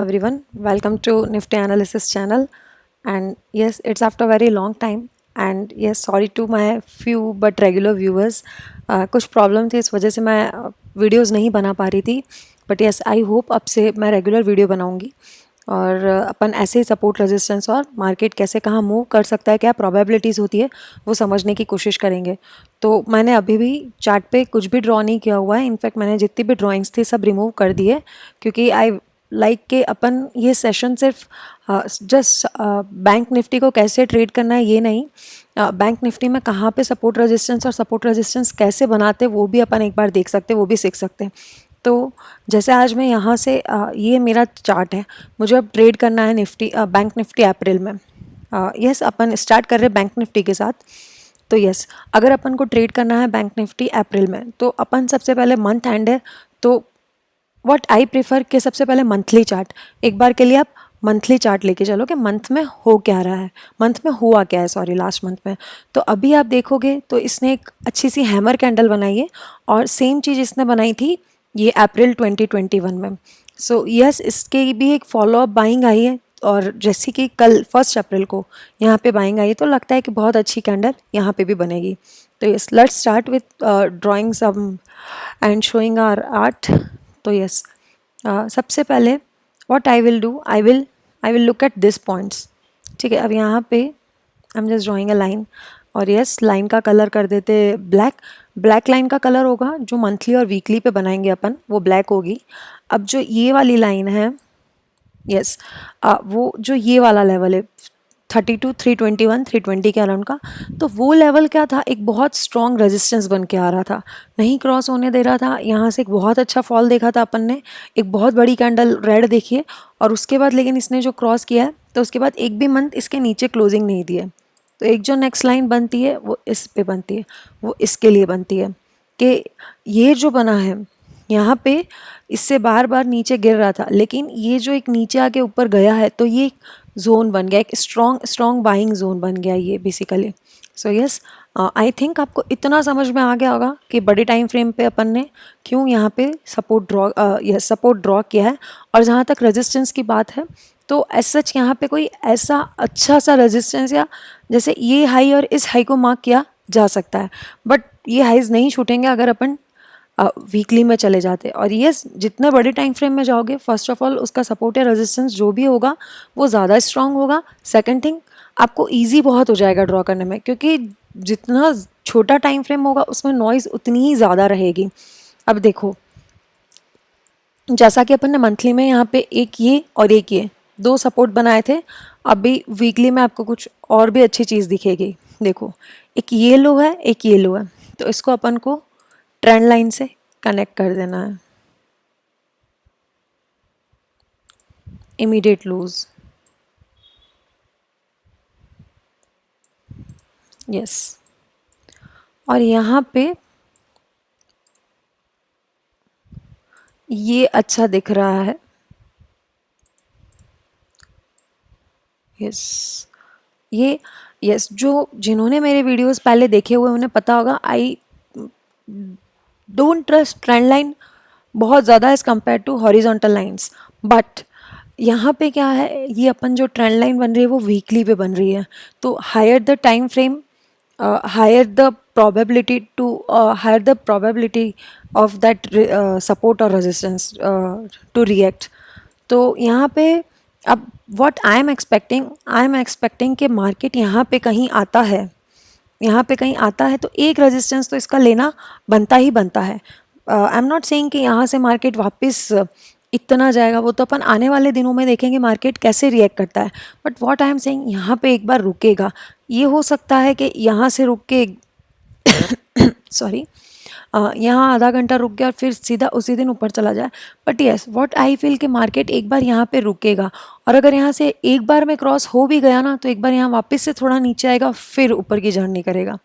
everyone, welcome to Nifty Analysis channel. And yes, it's after a very long time. And yes, sorry to my few but regular viewers. कुछ problem थी, इस वजह से मैं videos नहीं बना पा रही थी. बट यस, आई होप अब से मैं रेगुलर वीडियो बनाऊंगी. और अपन ऐसे ही सपोर्ट रेजिस्टेंस और मार्केट कैसे कहाँ मूव कर सकता है, क्या प्रोबेबिलिटीज़ होती है, वो समझने की कोशिश करेंगे. तो मैंने अभी भी चार्ट पे कुछ भी ड्रॉ नहीं किया हुआ है. इनफैक्ट मैंने जितनी भी ड्राइंग्स थी सब रिमूव कर दिए, क्योंकि आई लाइक के अपन ये सेशन सिर्फ जस्ट बैंक निफ्टी को कैसे ट्रेड करना है ये नहीं, बैंक निफ्टी में कहाँ पे सपोर्ट रेजिस्टेंस और सपोर्ट रेजिस्टेंस कैसे बनाते वो भी अपन एक बार देख सकते, वो भी सीख सकते हैं. तो जैसे आज मैं यहाँ से ये मेरा चार्ट है, मुझे अब ट्रेड करना है निफ्टी बैंक निफ्टी अप्रैल में. यस, अपन स्टार्ट कर रहे हैं बैंक निफ्टी के साथ. तो यस, अगर अपन को ट्रेड करना है बैंक निफ्टी अप्रैल में, तो अपन सबसे पहले मंथ एंड है, तो व्हाट आई प्रेफर कि सबसे पहले मंथली चार्ट एक बार के लिए आप मंथली चार्ट लेके चलो कि मंथ में हो क्या रहा है, मंथ में हुआ क्या है, सॉरी लास्ट मंथ में. तो अभी आप देखोगे तो इसने एक अच्छी सी हैमर कैंडल बनाई है, और सेम चीज़ इसने बनाई थी ये अप्रैल 2021 में. सो यस, इसके भी एक फॉलोअप बाइंग आई है, और जैसे कि कल 1 अप्रैल को यहाँ पे बाइंग आई, तो लगता है कि बहुत अच्छी कैंडल यहाँ पे भी बनेगी. तो yes, let's start with drawing some and showing our art. तो यस, सबसे पहले what I will do, I will look at this points. ठीक है, अब यहाँ पे I am just drawing a line, और यस, लाइन का कलर कर देते ब्लैक. ब्लैक लाइन का कलर होगा जो मंथली और वीकली पे बनाएंगे अपन, वो ब्लैक होगी. अब जो ये वाली लाइन है, यस, वो जो ये वाला लेवल है 32, 321, 320 के अराउंड का, तो वो लेवल क्या था, एक बहुत स्ट्रॉन्ग रेजिस्टेंस बन के आ रहा था, नहीं क्रॉस होने दे रहा था. यहाँ से एक बहुत अच्छा फॉल देखा था अपन ने, एक बहुत बड़ी कैंडल रेड देखिए, और उसके बाद लेकिन इसने जो क्रॉस किया है, तो उसके बाद एक भी मंथ इसके नीचे क्लोजिंग नहीं दी है. तो एक जो नेक्स्ट लाइन बनती है वो इस पे बनती है, वो इसके लिए बनती है कि ये जो बना है यहाँ पे, इससे बार बार नीचे गिर रहा था, लेकिन ये जो एक नीचे आके ऊपर गया है, तो ये जोन बन गया, एक स्ट्रॉन्ग स्ट्रॉन्ग बाइंग जोन बन गया ये basically. So yes, I think आपको इतना समझ में आ गया होगा कि बड़े टाइम फ्रेम पे अपन ने क्यों यहाँ पे सपोर्ट ड्रॉ किया है. और जहाँ तक रेजिस्टेंस की बात है, तो एज सच यहाँ पे कोई ऐसा अच्छा सा रेजिस्टेंस, या जैसे ये हाई और इस हाई को मार्क किया जा सकता है, बट ये हाइज नहीं छूटेंगे अगर अपन वीकली में चले जाते. और ये जितने बड़े टाइम फ्रेम में जाओगे, फर्स्ट ऑफ ऑल उसका सपोर्ट या रेजिस्टेंस जो भी होगा वो ज़्यादा स्ट्रांग होगा. सेकंड थिंग, आपको इजी बहुत हो जाएगा ड्रॉ करने में, क्योंकि जितना छोटा टाइम फ्रेम होगा उसमें नॉइज़ उतनी ही ज़्यादा रहेगी. अब देखो, जैसा कि अपन ने मंथली में यहाँ पे एक ये और एक ये दो सपोर्ट बनाए थे, अभी वीकली में आपको कुछ और भी अच्छी चीज़ दिखेगी. देखो, एक ये लो है, एक ये लो है, तो इसको अपन को ट्रेंड लाइन से कनेक्ट कर देना है. Immediate loose, yes. और यहाँ पे ये अच्छा दिख रहा है, यस. ये यस, जो जिन्होंने मेरे वीडियोस पहले देखे हुए उन्हें पता होगा, I don't trust trend line बहुत ज़्यादा as compare to horizontal lines. But यहाँ पे क्या है, ये अपन जो ट्रेंड लाइन बन रही है वो वीकली पे बन रही है, तो higher the time frame, higher the probability to higher the probability of that support or resistance to react. तो यहाँ पे अब what आई एम एक्सपेक्टिंग कि मार्केट यहाँ पे कहीं आता है, यहाँ पे कहीं आता है, तो एक रेजिस्टेंस तो इसका लेना बनता ही बनता है. आई एम नॉट सेइंग कि यहाँ से मार्केट वापस इतना जाएगा, वो तो अपन आने वाले दिनों में देखेंगे मार्केट कैसे रिएक्ट करता है. But what I am saying, यहाँ पे एक बार रुकेगा. ये हो सकता है कि यहाँ से रुक के सॉरी, यहाँ आधा घंटा रुक गया और फिर सीधा उसी दिन ऊपर चला जाए. But yes, what I feel कि मार्केट एक बार यहाँ पे रुकेगा, और अगर यहाँ से एक बार में क्रॉस हो भी गया ना, तो एक बार यहाँ वापस से थोड़ा नीचे आएगा, फिर ऊपर की जर्नी करेगा.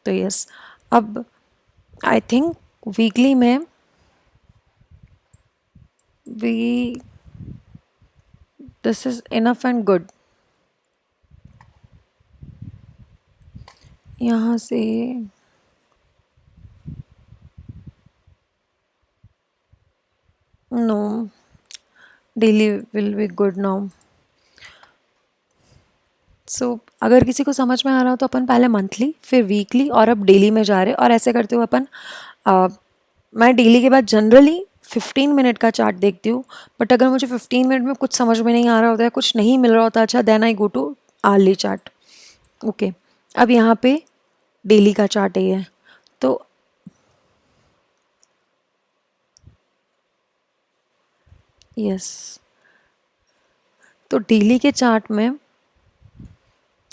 तो यस, अब आई थिंक वीकली में we this is enough and good. यहाँ से no, daily will be good now. So अगर किसी को समझ में आ रहा हो तो अपन पहले मंथली फिर वीकली और अब डेली में जा रहे, और ऐसे करते हुए अपन मैं डेली के बाद जनरली 15 मिनट का चार्ट देखती हूँ। बट अगर मुझे 15 मिनट में कुछ समझ में नहीं आ रहा होता है, कुछ नहीं मिल रहा होता, अच्छा, then I go to hourly chart. Okay, अब यहाँ पे डेली का चार्ट ये है। तो यस, तो डेली के चार्ट में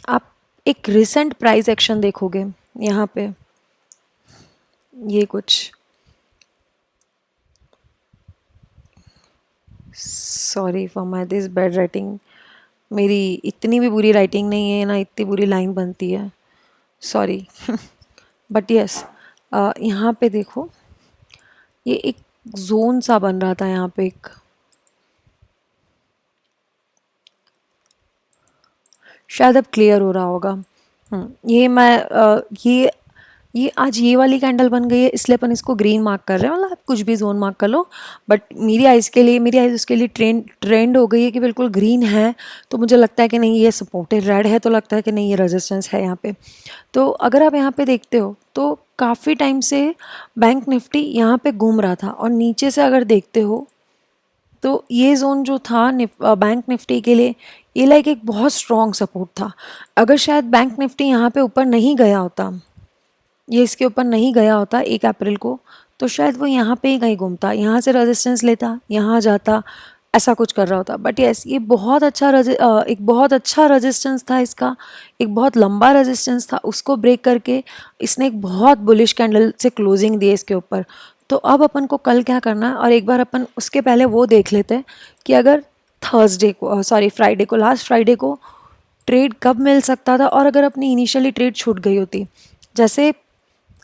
आप एक रिसेंट प्राइस एक्शन देखोगे यहाँ पे, ये कुछ, sorry for my this bad writing, मेरी इतनी भी बुरी राइटिंग नहीं है ना, इतनी बुरी लाइन बनती है, सॉरी। बट यस, यहाँ पे देखो, ये एक जोन सा बन रहा था यहाँ पे एक, शायद अब क्लियर हो रहा होगा। ये मैं ये आज ये वाली कैंडल बन गई है, इसलिए अपन इसको ग्रीन मार्क कर रहे हैं, मतलब आप कुछ भी जोन मार्क कर लो। बट मेरी आइज़ के लिए, मेरी आइज़ उसके लिए ट्रेंड हो गई है कि बिल्कुल ग्रीन है, तो मुझे लगता है कि नहीं ये सपोर्टेड, रेड है तो लगता है कि नहीं ये रेजिस्टेंस है यहाँ पे। तो अगर आप यहाँ पे देखते हो तो काफ़ी टाइम से बैंक निफ्टी यहाँ पे घूम रहा था, और नीचे से अगर देखते हो तो ये जोन जो था बैंक निफ्टी के लिए, ये लाइक एक बहुत स्ट्रॉन्ग सपोर्ट था। अगर शायद बैंक निफ्टी यहाँ पे ऊपर नहीं गया होता, ये इसके ऊपर नहीं गया होता 1 अप्रैल को, तो शायद वो यहाँ पे ही कहीं घूमता, यहाँ से रेजिस्टेंस लेता, यहाँ जाता, ऐसा कुछ कर रहा होता। बट यस, ये बहुत अच्छा एक बहुत अच्छा रेजिस्टेंस था इसका, एक बहुत लंबा रेजिस्टेंस था, उसको ब्रेक करके इसने एक बहुत बुलिश कैंडल से क्लोजिंग दी इसके ऊपर। तो अब अपन को कल क्या करना है, और एक बार अपन उसके पहले वो देख लेते हैं कि अगर थर्सडे को, सॉरी फ्राइडे को, लास्ट फ्राइडे को ट्रेड कब मिल सकता था, और अगर अपनी इनिशियली ट्रेड छूट गई होती। जैसे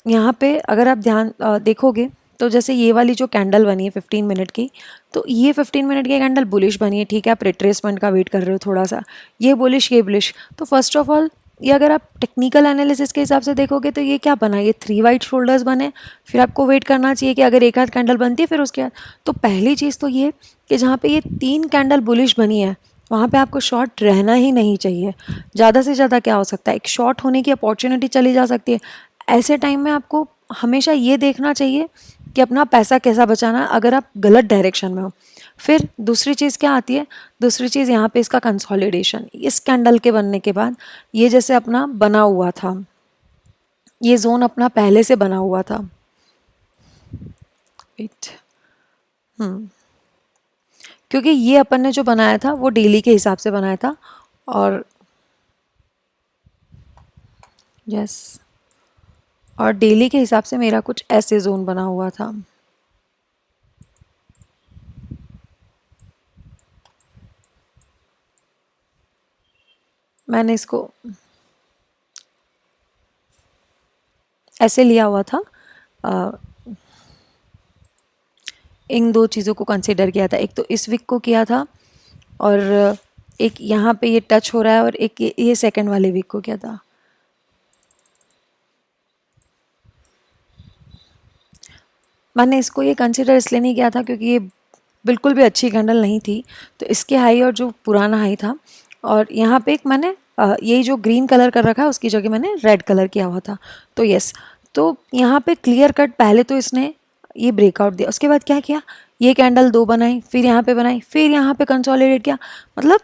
यहाँ पे अगर आप ध्यान देखोगे तो जैसे ये वाली जो कैंडल बनी है 15 मिनट की, तो ये 15 मिनट की कैंडल बुलिश बनी है, ठीक है, आप रिट्रेसमेंट का वेट कर रहे हो थोड़ा सा, ये बुलिश ये बुलिश। तो फर्स्ट ऑफ ऑल ये अगर आप टेक्निकल एनालिसिस के हिसाब से देखोगे तो ये क्या बना, ये 3 वाइट शोल्डर्स बने, फिर आपको वेट करना चाहिए कि अगर एक आध कैंडल बनती है फिर उसके बाद। तो पहली चीज़ तो ये कि जहाँ पे ये 3 कैंडल बुलिश बनी है वहाँ पे आपको शॉर्ट रहना ही नहीं चाहिए। ज़्यादा से ज़्यादा क्या हो सकता है, एक शॉर्ट होने की अपॉर्चुनिटी चली जा सकती है। ऐसे टाइम में आपको हमेशा ये देखना चाहिए कि अपना पैसा कैसा बचाना है अगर आप गलत डायरेक्शन में हो। फिर दूसरी चीज़ क्या आती है, दूसरी चीज़ यहाँ पे इसका कंसोलिडेशन, इस कैंडल के बनने के बाद ये जैसे अपना बना हुआ था, ये जोन अपना पहले से बना हुआ था। वेट, क्योंकि ये अपन ने जो बनाया था वो डेली के हिसाब से बनाया था, और यस, और डेली के हिसाब से मेरा कुछ ऐसे जोन बना हुआ था। मैंने इसको ऐसे लिया हुआ था, इन दो चीज़ों को कंसिडर किया था, एक तो इस वीक को किया था, और एक यहाँ पे ये टच हो रहा है, और एक ये सेकंड वाले वीक को किया था। मैंने इसको ये कंसिडर इसलिए नहीं किया था क्योंकि ये बिल्कुल भी अच्छी कैंडल नहीं थी, तो इसके हाई और जो पुराना हाई था, और यहाँ पे एक मैंने ये जो ग्रीन कलर कर रखा है उसकी जगह मैंने रेड कलर किया हुआ था। तो यस, तो यहाँ पे क्लियर कट पहले तो इसने ये ब्रेकआउट दिया, उसके बाद क्या किया, ये कैंडल 2 बनाई, फिर यहाँ पे बनाई, फिर यहाँ पे कंसोलिडेट किया। मतलब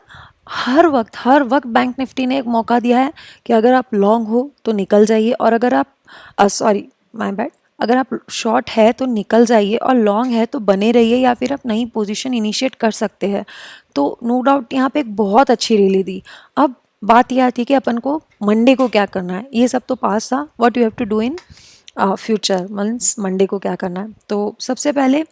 हर वक्त बैंक निफ्टी ने एक मौका दिया है कि अगर आप लॉन्ग हो तो निकल जाइए, और अगर आप सॉरी माय बैड, अगर आप शॉर्ट है तो निकल जाइए, और लॉन्ग है तो बने रहिए, या फिर आप नई पोजीशन इनिशिएट कर सकते हैं। तो नो डाउट यहाँ पे एक बहुत अच्छी रैली दी। अब बात यह आती है कि अपन को मंडे को क्या करना है, ये सब तो पास था, what you have to do in future means Monday को क्या करना है। तो सबसे पहले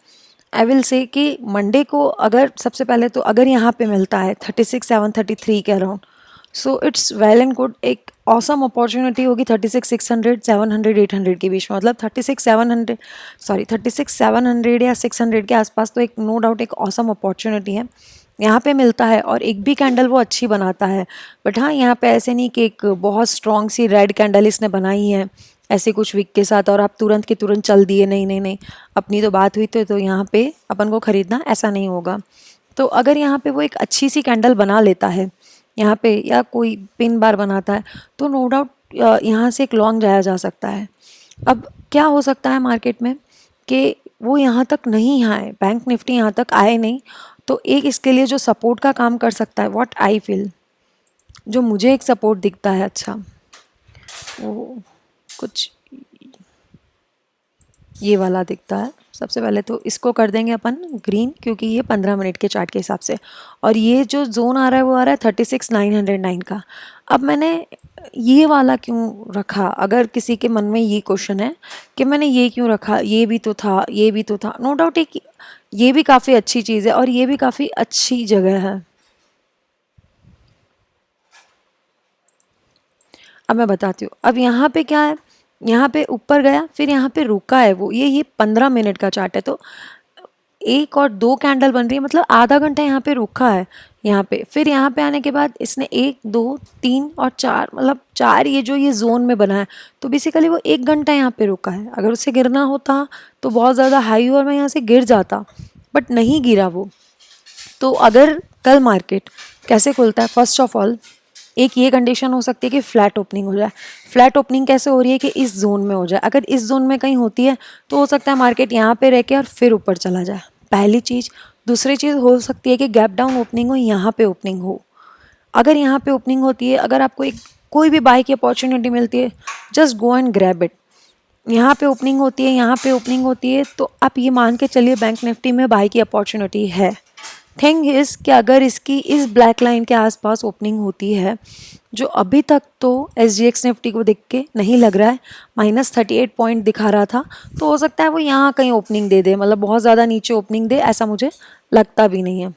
आई विल से कि मंडे को अगर सबसे पहले तो अगर यहाँ पे मिलता है 36,733 के around, so it's well and good, एक ऑसम अपॉर्चुनिटी होगी 36,600 700 800 के बीच में, मतलब 36,700 या 600 के आसपास, तो एक नो डाउट एक ऑसम अपॉर्चुनिटी है यहाँ पे मिलता है, और एक भी कैंडल वो अच्छी बनाता है। बट हाँ, यहाँ पे ऐसे नहीं कि एक बहुत स्ट्रॉन्ग सी रेड कैंडल इसने बनाई है ऐसे कुछ वीक के साथ और आप तुरंत के तुरंत चल दिए, नहीं नहीं नहीं, अपनी तो बात हुई तो यहाँ पे अपन को ख़रीदना ऐसा नहीं होगा। तो अगर यहाँ पे वो एक अच्छी सी कैंडल बना लेता है यहाँ पे, या कोई पिन बार बनाता है, तो नो डाउट यहाँ से एक लॉन्ग जाया जा सकता है। अब क्या हो सकता है मार्केट में कि वो यहाँ तक नहीं आए, बैंक निफ्टी यहाँ तक आए नहीं, तो एक इसके लिए जो सपोर्ट का काम कर सकता है, व्हाट आई फील, जो मुझे एक सपोर्ट दिखता है अच्छा, वो कुछ ये वाला दिखता है। सबसे पहले तो इसको कर देंगे अपन ग्रीन, क्योंकि ये 15 मिनट के चार्ट के हिसाब से, और ये जो जोन आ रहा है वो आ रहा है 36,909 का। अब मैंने ये वाला क्यों रखा, अगर किसी के मन में ये क्वेश्चन है कि मैंने ये क्यों रखा, ये भी तो था, ये भी तो था, नो डाउट एक ये भी काफ़ी अच्छी चीज़ है और ये भी काफ़ी अच्छी जगह है। अब मैं बताती हूँ, अब यहाँ पे क्या है, यहाँ पे ऊपर गया, फिर यहाँ पे रुका है वो, ये 15 मिनट का चार्ट है, तो एक और दो कैंडल बन रही है, मतलब आधा घंटा यहाँ पे रुका है यहाँ पे। फिर यहाँ पे आने के बाद इसने 1 2 3 और 4, मतलब 4 ये जो ये जोन में बना है, तो बेसिकली वो 1 घंटा यहाँ पे रुका है। अगर उससे गिरना होता तो बहुत ज़्यादा हाई और मैं यहाँ से गिर जाता, बट नहीं गिरा वो। तो अगर कल मार्केट कैसे खुलता है, फर्स्ट ऑफ ऑल एक ये कंडीशन हो सकती है कि फ्लैट ओपनिंग हो जाए। फ्लैट ओपनिंग कैसे हो रही है कि इस जोन में हो जाए, अगर इस जोन में कहीं होती है तो हो सकता है मार्केट यहाँ पे रह के और फिर ऊपर चला जाए, पहली चीज़। दूसरी चीज़ हो सकती है कि गैप डाउन ओपनिंग हो, यहाँ पे ओपनिंग हो। अगर यहाँ पे ओपनिंग होती है, अगर आपको एक कोई भी बाय की अपॉर्चुनिटी मिलती है, just go and grab it. यहाँ पे ओपनिंग होती है, यहाँ पे ओपनिंग होती है, तो आप ये मान के चलिए बैंक निफ्टी में बाय की अपॉर्चुनिटी है। थिंग इज़ कि अगर इसकी इस ब्लैक लाइन के आसपास ओपनिंग होती है, जो अभी तक तो SGX निफ्टी को देख के नहीं लग रहा है, -38 पॉइंट दिखा रहा था, तो हो सकता है वो यहाँ कहीं ओपनिंग दे दे, मतलब बहुत ज़्यादा नीचे ओपनिंग दे, ऐसा मुझे लगता भी नहीं है।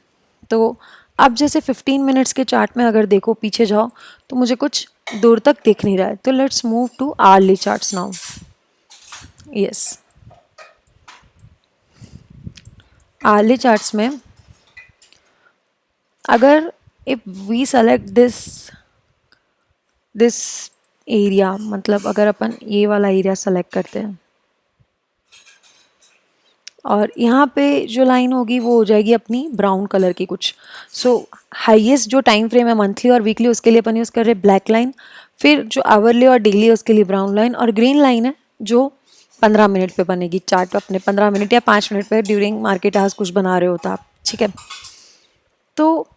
तो अब जैसे 15 मिनट्स के चार्ट में अगर देखो, पीछे जाओ, तो मुझे कुछ दूर तक दिख नहीं रहा है। तो let's move to hourly charts now. Yes, hourly charts में अगर if we select this area, मतलब अगर अपन ये वाला एरिया सेलेक्ट करते हैं और यहाँ पे जो लाइन होगी वो हो जाएगी अपनी ब्राउन कलर की कुछ। सो हाईएस्ट जो टाइम फ्रेम है मंथली और वीकली, उसके लिए अपन यूज़ कर रहे हैं ब्लैक लाइन। फिर जो आवरली और डेली है उसके लिए ब्राउन लाइन, और ग्रीन लाइन है जो 15 मिनट पे बनेगी। चार्ट अपने 15 मिनट या 5 मिनट पे ड्यूरिंग मार्केट आवर्स कुछ बना रहे होता आप, ठीक है। तो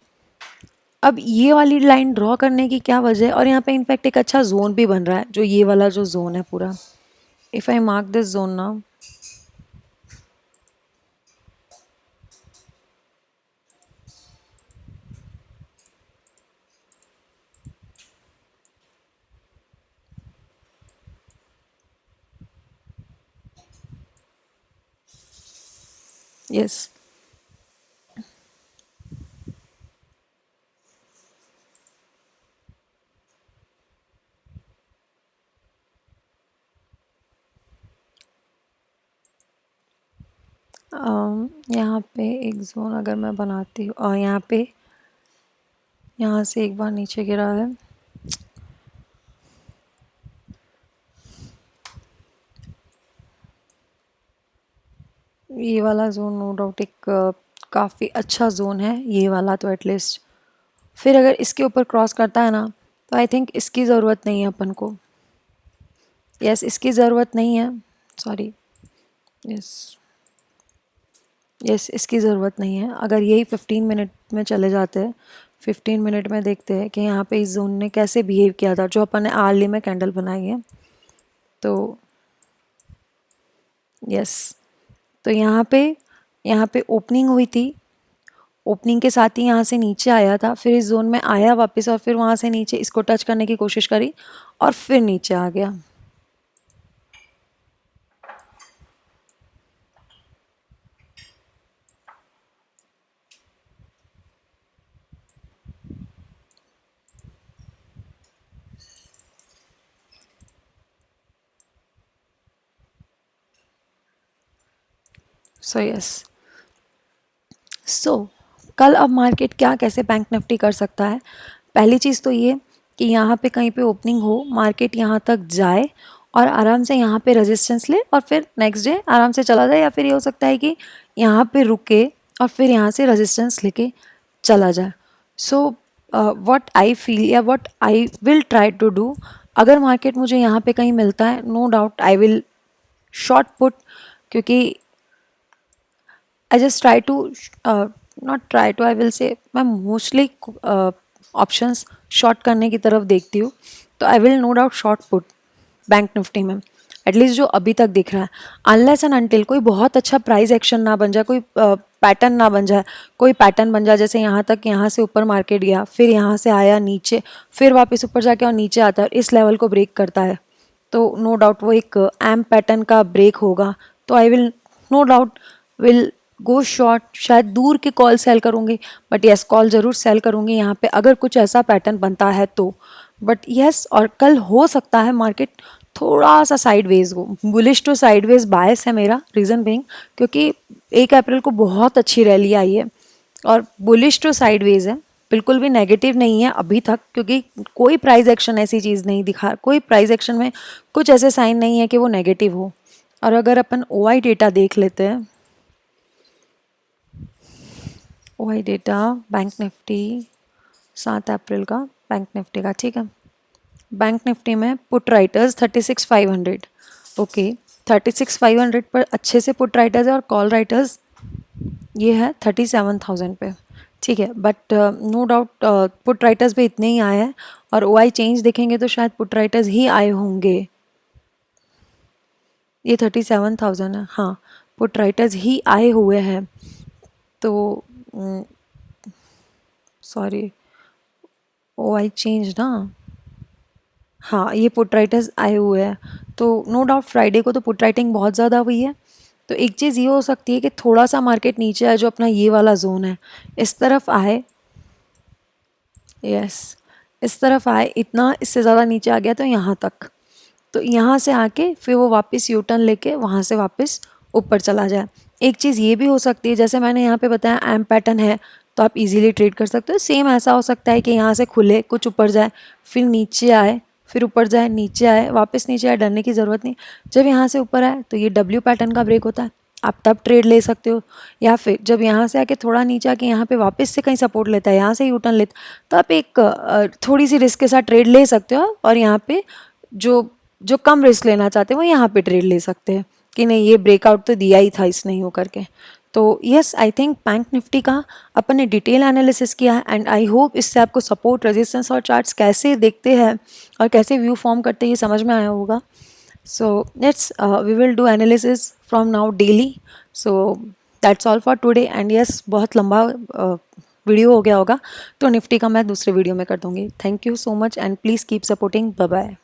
अब ये वाली लाइन ड्रॉ करने की क्या वजह है, और यहाँ पे इनफैक्ट एक अच्छा जोन भी बन रहा है, जो ये वाला जो जोन है पूरा। If I mark this zone now, yes, यहाँ पे एक जोन अगर मैं बनाती हूँ, और यहाँ पे यहाँ से एक बार नीचे गिरा है, ये वाला जोन नो डाउट एक काफ़ी अच्छा जोन है, ये वाला तो एटलीस्ट। फिर अगर इसके ऊपर क्रॉस करता है ना, तो आई थिंक इसकी ज़रूरत नहीं है अपन को। यस, इसकी ज़रूरत नहीं है, सॉरी, यस यस, इसकी ज़रूरत नहीं है। अगर यही 15 मिनट में चले जाते हैं, 15 मिनट में देखते हैं कि यहाँ पे इस जोन ने कैसे बिहेव किया था, जो अपन ने आर्ली में कैंडल बनाई है। तो यस, तो यहाँ पे ओपनिंग हुई थी, ओपनिंग के साथ ही यहाँ से नीचे आया था, फिर इस जोन में आया वापस, और फिर वहाँ से नीचे इसको टच करने की कोशिश करी और फिर नीचे आ गया। सो यस, सो कल अब मार्केट क्या कैसे बैंक निफ्टी कर सकता है। पहली चीज़ तो ये कि यहाँ पे कहीं पे ओपनिंग हो, मार्केट यहाँ तक जाए और आराम से यहाँ पे रेजिस्टेंस ले और फिर नेक्स्ट डे आराम से चला जाए, या फिर ये हो सकता है कि यहाँ पे रुके और फिर यहाँ से रेजिस्टेंस लेके चला जाए। सो व्हाट आई फील या what I will try to do, अगर मार्केट मुझे यहाँ पे कहीं मिलता है, no doubt I will short put, क्योंकि I just try to, not try to, I will say मैं मोस्टली ऑप्शंस शॉर्ट करने की तरफ देखती हूँ, तो I will no doubt short put Bank Nifty में, एटलीस्ट जो अभी तक दिख रहा है, अनलेस एंड अनटिल कोई बहुत अच्छा प्राइस एक्शन ना बन जाए, कोई पैटर्न ना बन जाए, कोई पैटर्न बन जाए जैसे यहाँ तक, यहाँ से ऊपर मार्केट गया, फिर यहाँ से आया नीचे, फिर वापस ऊपर जाके और नीचे आता है, इस लेवल को ब्रेक करता है, तो नो डाउट वो एक एम पैटर्न का ब्रेक होगा, तो I will no doubt will go short, शायद दूर के कॉल सेल करूँगी, बट यस कॉल ज़रूर सेल करूँगी यहाँ पे अगर कुछ ऐसा पैटर्न बनता है तो, बट यस और कल हो सकता है मार्केट थोड़ा सा साइडवेज हो, बुलिश टू साइडवेज बायस है मेरा, रीज़न बीइंग क्योंकि 1 अप्रैल को बहुत अच्छी रैली आई है और बुलिश टू साइडवेज है, बिल्कुल भी नेगेटिव नहीं है अभी तक, क्योंकि कोई प्राइस एक्शन ऐसी चीज़ नहीं दिखा, कोई प्राइस एक्शन में कुछ ऐसे साइन नहीं है कि वो नेगेटिव हो। और अगर अपन OI डेटा देख लेते हैं, OI डेटा बैंक निफ्टी 7 अप्रैल का, बैंक निफ्टी का, ठीक है, बैंक निफ्टी में पुट राइटर्स 36,500, ओके 36,500 पर अच्छे से पुट राइटर्स है और कॉल राइटर्स ये है 37,000 पे, ठीक है, but no doubt put writers पे इतने ही आए हैं और OI चेंज देखेंगे तो शायद पुट राइटर्स ही आए होंगे, ये 37,000 है, हाँ पुट राइटर्स ही आए हुए हैं, तो सॉरी OI चेंज ना, हाँ ये पुट राइटर्स आए हुए हैं, तो नो डाउट फ्राइडे को तो पुट राइटिंग बहुत ज़्यादा हुई है, तो एक चीज़ ये हो सकती है कि थोड़ा सा मार्केट नीचे आए, जो अपना ये वाला जोन है इस तरफ आए, यस इस तरफ आए, इतना इससे ज़्यादा नीचे आ गया तो यहाँ तक, तो यहाँ से आके फिर वो वापस यू टर्न लेके वहाँ से वापस ऊपर चला जाए। एक चीज़ ये भी हो सकती है, जैसे मैंने यहाँ पे बताया एम पैटर्न है तो आप इजीली ट्रेड कर सकते हो, सेम ऐसा हो सकता है कि यहाँ से खुले कुछ ऊपर जाए, फिर नीचे आए, फिर ऊपर जाए, नीचे आए, वापस नीचे आए, डरने की ज़रूरत नहीं, जब यहाँ से ऊपर आए तो ये W पैटर्न का ब्रेक होता है, आप तब ट्रेड ले सकते हो, या फिर जब यहाँ से आके थोड़ा नीचे आके यहाँ पे वापस से कहीं सपोर्ट लेता है, यहाँ से यू टर्न लेता, तो आप एक थोड़ी सी रिस्क के साथ ट्रेड ले सकते हो, और यहाँ पे जो जो कम रिस्क लेना चाहते हैं वो यहाँ पे ट्रेड ले सकते हैं कि नहीं ये ब्रेकआउट तो दिया ही था इसने यूँ करके। तो yes I think bank Nifty का अपन ने डिटेल एनालिसिस किया है, एंड आई होप इससे आपको सपोर्ट, रेजिस्टेंस और चार्ट्स कैसे देखते हैं और कैसे व्यू फॉर्म करते हैं ये समझ में आया होगा। So let's we will do analysis from now daily, so that's all for today, and yes बहुत लंबा वीडियो हो गया होगा तो निफ्टी का मैं दूसरे वीडियो में कर दूँगी। Thank you so much and please keep supporting, bye bye.